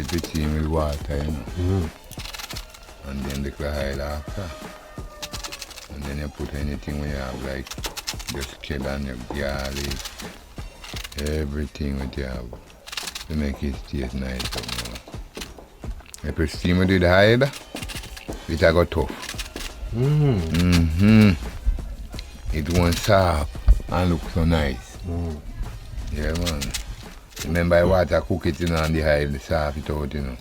dip it in with water, you know. And then the oil after. And then you put anything we have, like just kellan, your garlic, everything what you have to make it taste nice. You know. If you steam it with the oil, it will go tough. It won't soft and look so nice. Yeah, man. Remember, I water cook it, you know, and the oil, the soft it out, you know.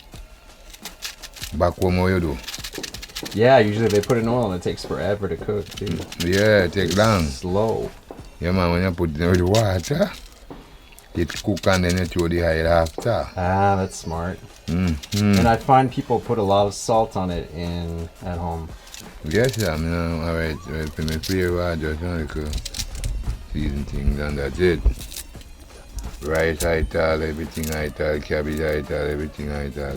Back home, what you do? Yeah, usually they put it in oil and it takes forever to cook, too. Yeah, it takes long. Slow. Yeah, man, when you put it in the water, it cook and then you throw the oil after. Ah, that's smart. And I find people put a lot of salt on it at home. Yes, yeah, you know, alright, for me flavor, just a little season things and that's it. Rice, Ital, everything Ital, cabbage, Ital, everything Ital.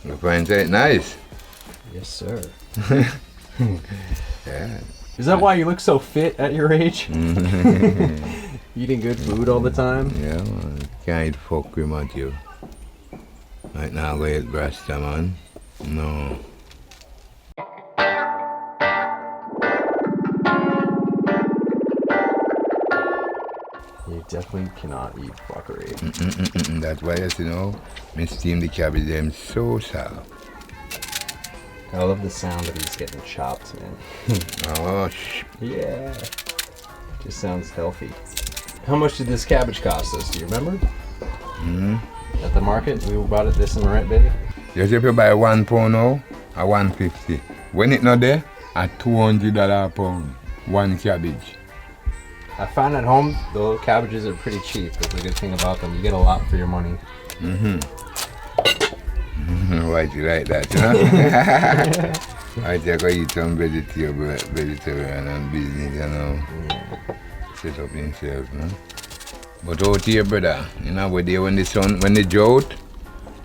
You find it nice? Yes, sir. Yeah. Is that why you look so fit at your age? Eating good food all the time? Yeah, man. Can't eat fuck with Matthew. Right now, go eat Rasta, man. No. You definitely cannot eat fuckery. That's why, you know, me steam the cabbage them so soft. I love the sound of these getting chopped, man. Oh, Yeah. Just sounds healthy. How much did this cabbage cost us? Do you remember? At the market, we bought it this in Red Bay. Yes, if you buy 1 pound now, at 150. When it not there, at $200 a pound. One cabbage. I found at home, the cabbages are pretty cheap. That's a good thing about them. You get a lot for your money. Why'd you like that, you know? I think I eat some vegetarian and business, you know. Set up himself, man. But out here, brother, you know, when the drought,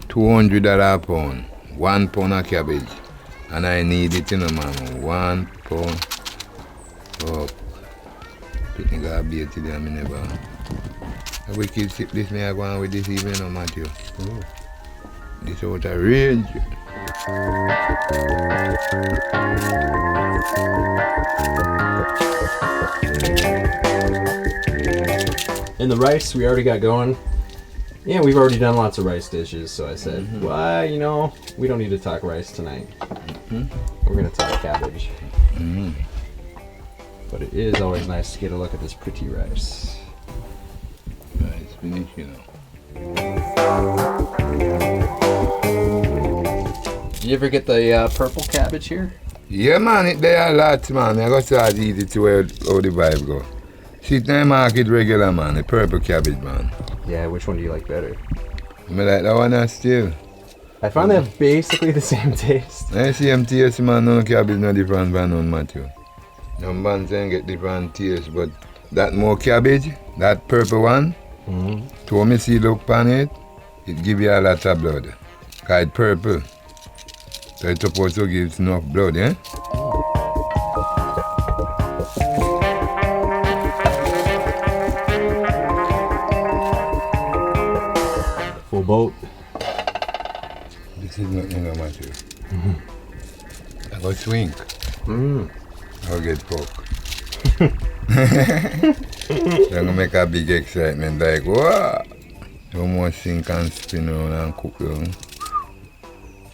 $200 a pound. 1 pound of cabbage. And I need it, you know, man. 1 pound. Oh, picking got a beer today, I never. A wicked sip this, me I go on with this evening, no, Matthew. This out of range. And the rice, we already got going. Yeah, we've already done lots of rice dishes, so I said, well, you know, we don't need to talk rice tonight. We're going to talk cabbage. But it is always nice to get a look at this pretty rice. It's finished, you know. Did you ever get the purple cabbage here? Yeah, man, there are lots, man. I got to start eat it to where how the vibe go. See, in the market regular, man, the purple cabbage, man. Yeah, which one do you like better? I like that one still. I find they have basically the same taste. I same taste, man. No cabbage no different from none, Matthew. No man saying get different taste, but that more cabbage, that purple one, to me see look on it, it give you a lot of blood. Cause it's purple. So it's supposed to give enough blood, eh? Full boat. This is nothing, no Matthew. I go swing. I'll get fucked. I'm gonna make a big excitement, like, whoa! So much sink and spin around and cook around.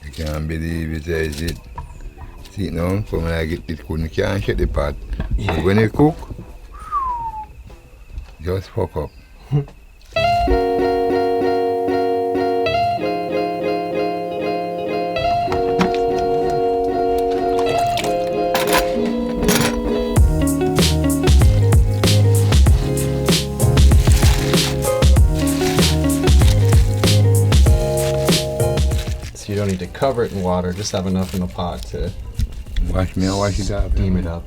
You can't believe it, is it? See it now, so when I get it cooked, you can't shut the pot. Yeah. But when you cook, just fuck up. You don't need to cover it in water, just have enough in the pot to Wash it up. steam it up.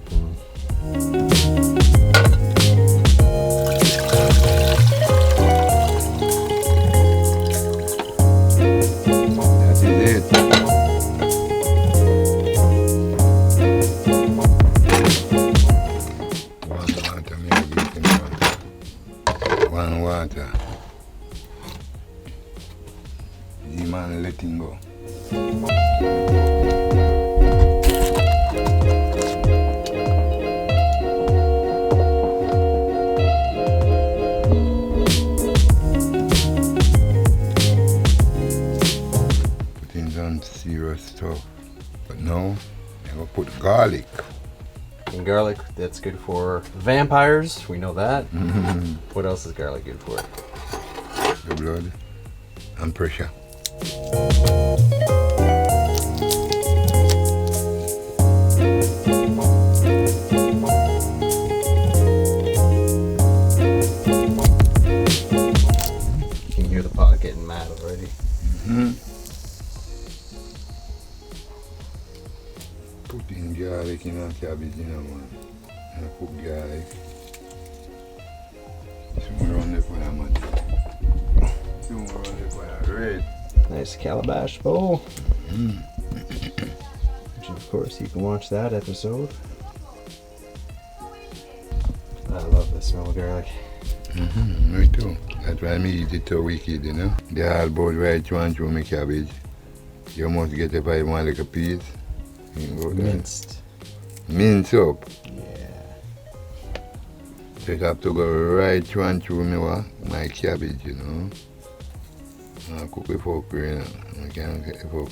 That is it. One water, maybe you can water. One water. Putting some serious stuff. But now, I'm gonna put garlic. And garlic, that's good for vampires. We know that. What else is garlic good for? The blood and pressure. You can hear the pot getting mad already. Putting garlic in a cabbage, you know, man. And I put garlic. Soon around the corner, man. Soon around the corner. Red. Nice calabash bowl. Which of course you can watch that episode. I love the smell of garlic. Me too. That's why me eat it so wicked, you know. They all about right one through my cabbage. You must get it by one like a piece. You go there. Minced. Mince up. Yeah. So it have to go right one through my cabbage, you know. I cook it for you know. I can't get it for